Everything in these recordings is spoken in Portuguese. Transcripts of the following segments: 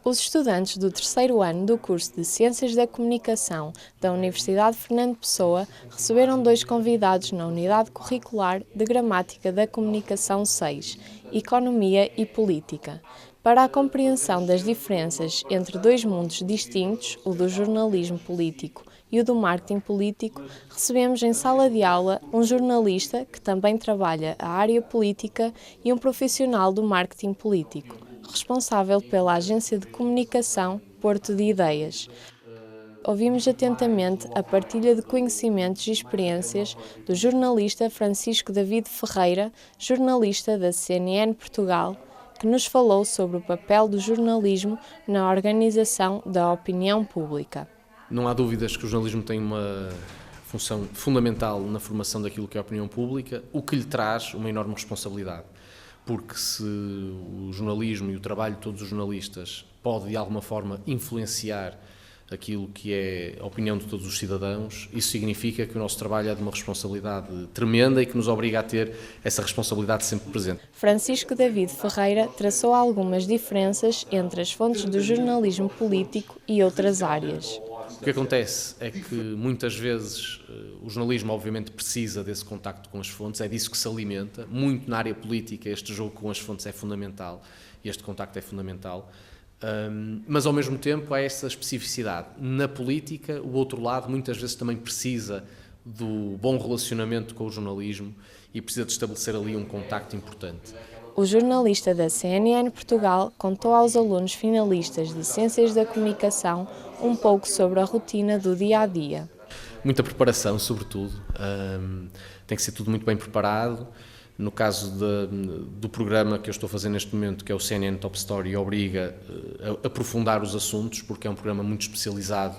Os estudantes do terceiro ano do curso de Ciências da Comunicação da Universidade Fernando Pessoa receberam 2 convidados na Unidade Curricular de Gramática da Comunicação 6, Economia e Política. Para a compreensão das diferenças entre 2 mundos distintos, o do jornalismo político e o do marketing político, recebemos em sala de aula um jornalista que também trabalha a área política e um profissional do marketing político, responsável pela agência de comunicação Porto de Ideias. Ouvimos atentamente a partilha de conhecimentos e experiências do jornalista Francisco David Ferreira, jornalista da CNN Portugal, que nos falou sobre o papel do jornalismo na organização da opinião pública. Não há dúvidas que o jornalismo tem uma função fundamental na formação daquilo que é a opinião pública, o que lhe traz uma enorme responsabilidade. Porque se o jornalismo e o trabalho de todos os jornalistas pode de alguma forma influenciar aquilo que é a opinião de todos os cidadãos, isso significa que o nosso trabalho é de uma responsabilidade tremenda e que nos obriga a ter essa responsabilidade sempre presente. Francisco David Ferreira traçou algumas diferenças entre as fontes do jornalismo político e outras áreas. O que acontece é que muitas vezes o jornalismo obviamente precisa desse contacto com as fontes, é disso que se alimenta. Muito na área política este jogo com as fontes é fundamental e este contacto é fundamental, mas ao mesmo tempo há essa especificidade. Na política, o outro lado muitas vezes também precisa do bom relacionamento com o jornalismo e precisa de estabelecer ali um contacto importante. O jornalista da CNN Portugal contou aos alunos finalistas de Ciências da Comunicação um pouco sobre a rotina do dia-a-dia. Muita preparação, sobretudo. Tem que ser tudo muito bem preparado. No caso do programa que eu estou a fazer neste momento, que é o CNN Top Story, obriga a aprofundar os assuntos, porque é um programa muito especializado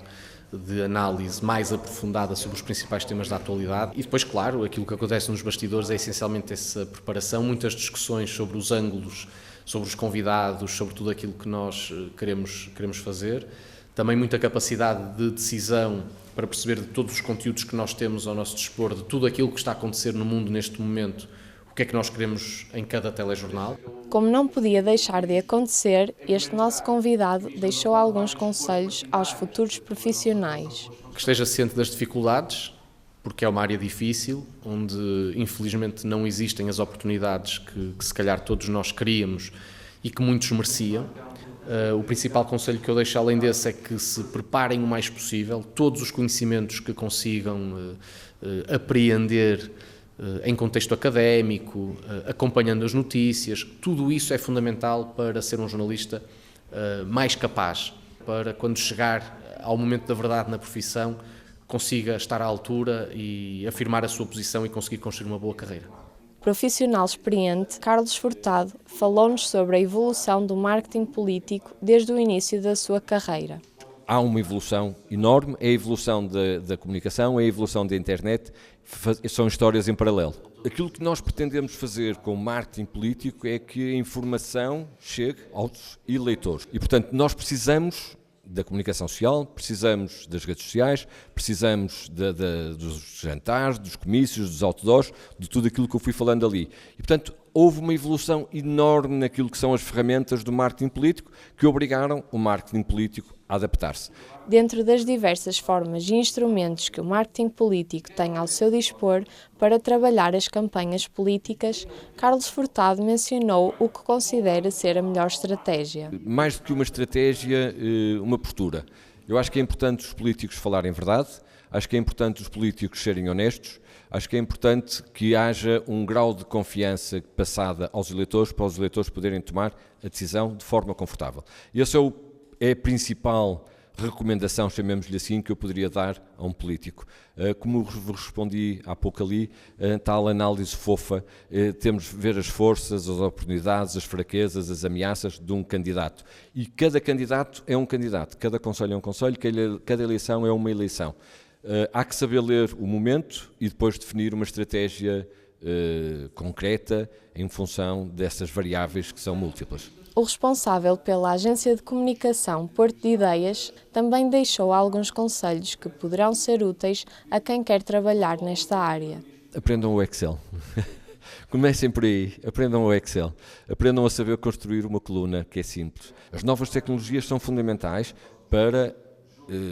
de análise mais aprofundada sobre os principais temas da atualidade. E depois, claro, aquilo que acontece nos bastidores é essencialmente essa preparação, muitas discussões sobre os ângulos, sobre os convidados, sobre tudo aquilo que nós queremos fazer. Também muita capacidade de decisão para perceber de todos os conteúdos que nós temos ao nosso dispor, de tudo aquilo que está a acontecer no mundo neste momento, o que é que nós queremos em cada telejornal. Como não podia deixar de acontecer, este nosso convidado deixou alguns conselhos aos futuros profissionais. Que esteja ciente das dificuldades, porque é uma área difícil, onde infelizmente não existem as oportunidades que se calhar todos nós queríamos e que muitos mereciam. O principal conselho que eu deixo além desse é que se preparem o mais possível, todos os conhecimentos que consigam apreender em contexto académico, acompanhando as notícias, tudo isso é fundamental para ser um jornalista mais capaz, para quando chegar ao momento da verdade na profissão, consiga estar à altura e afirmar a sua posição e conseguir construir uma boa carreira. Profissional experiente, Carlos Furtado falou-nos sobre a evolução do marketing político desde o início da sua carreira. Há uma evolução enorme, é a evolução da comunicação, é a evolução da internet, são histórias em paralelo. Aquilo que nós pretendemos fazer com o marketing político é que a informação chegue aos eleitores. E, portanto, nós precisamos da comunicação social, precisamos das redes sociais, precisamos dos jantares, dos comícios, dos outdoors, de tudo aquilo que eu fui falando ali. E, portanto, houve uma evolução enorme naquilo que são as ferramentas do marketing político que obrigaram o marketing político a adaptar-se. Dentro das diversas formas e instrumentos que o marketing político tem ao seu dispor para trabalhar as campanhas políticas, Carlos Furtado mencionou o que considera ser a melhor estratégia. Mais do que uma estratégia, uma postura. Eu acho que é importante os políticos falarem verdade, acho que é importante os políticos serem honestos, acho que é importante que haja um grau de confiança passada aos eleitores para os eleitores poderem tomar a decisão de forma confortável. Esse é a principal recomendação, chamemos-lhe assim, que eu poderia dar a um político. Como respondi há pouco ali, tal análise fofa, temos de ver as forças, as oportunidades, as fraquezas, as ameaças de um candidato. E cada candidato é um candidato, cada conselho é um conselho, cada eleição é uma eleição. Há que saber ler o momento e depois definir uma estratégia concreta em função dessas variáveis que são múltiplas. O responsável pela agência de comunicação Porto de Ideias também deixou alguns conselhos que poderão ser úteis a quem quer trabalhar nesta área. Aprendam o Excel. Comecem por aí, aprendam o Excel, aprendam a saber construir uma coluna que é simples. As novas tecnologias são fundamentais para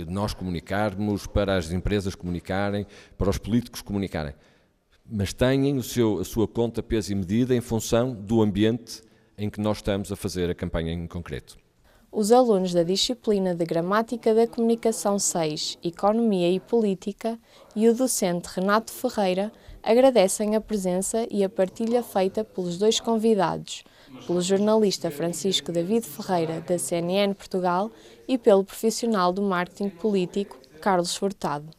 nós comunicarmos, para as empresas comunicarem, para os políticos comunicarem. Mas tenham a sua conta, peso e medida em função do ambiente em que nós estamos a fazer a campanha em concreto. Os alunos da disciplina de Gramática da Comunicação 6, Economia e Política, e o docente Renato Ferreira agradecem a presença e a partilha feita pelos dois convidados, pelo jornalista Francisco David Ferreira, da CNN Portugal, e pelo profissional do marketing político, Carlos Furtado.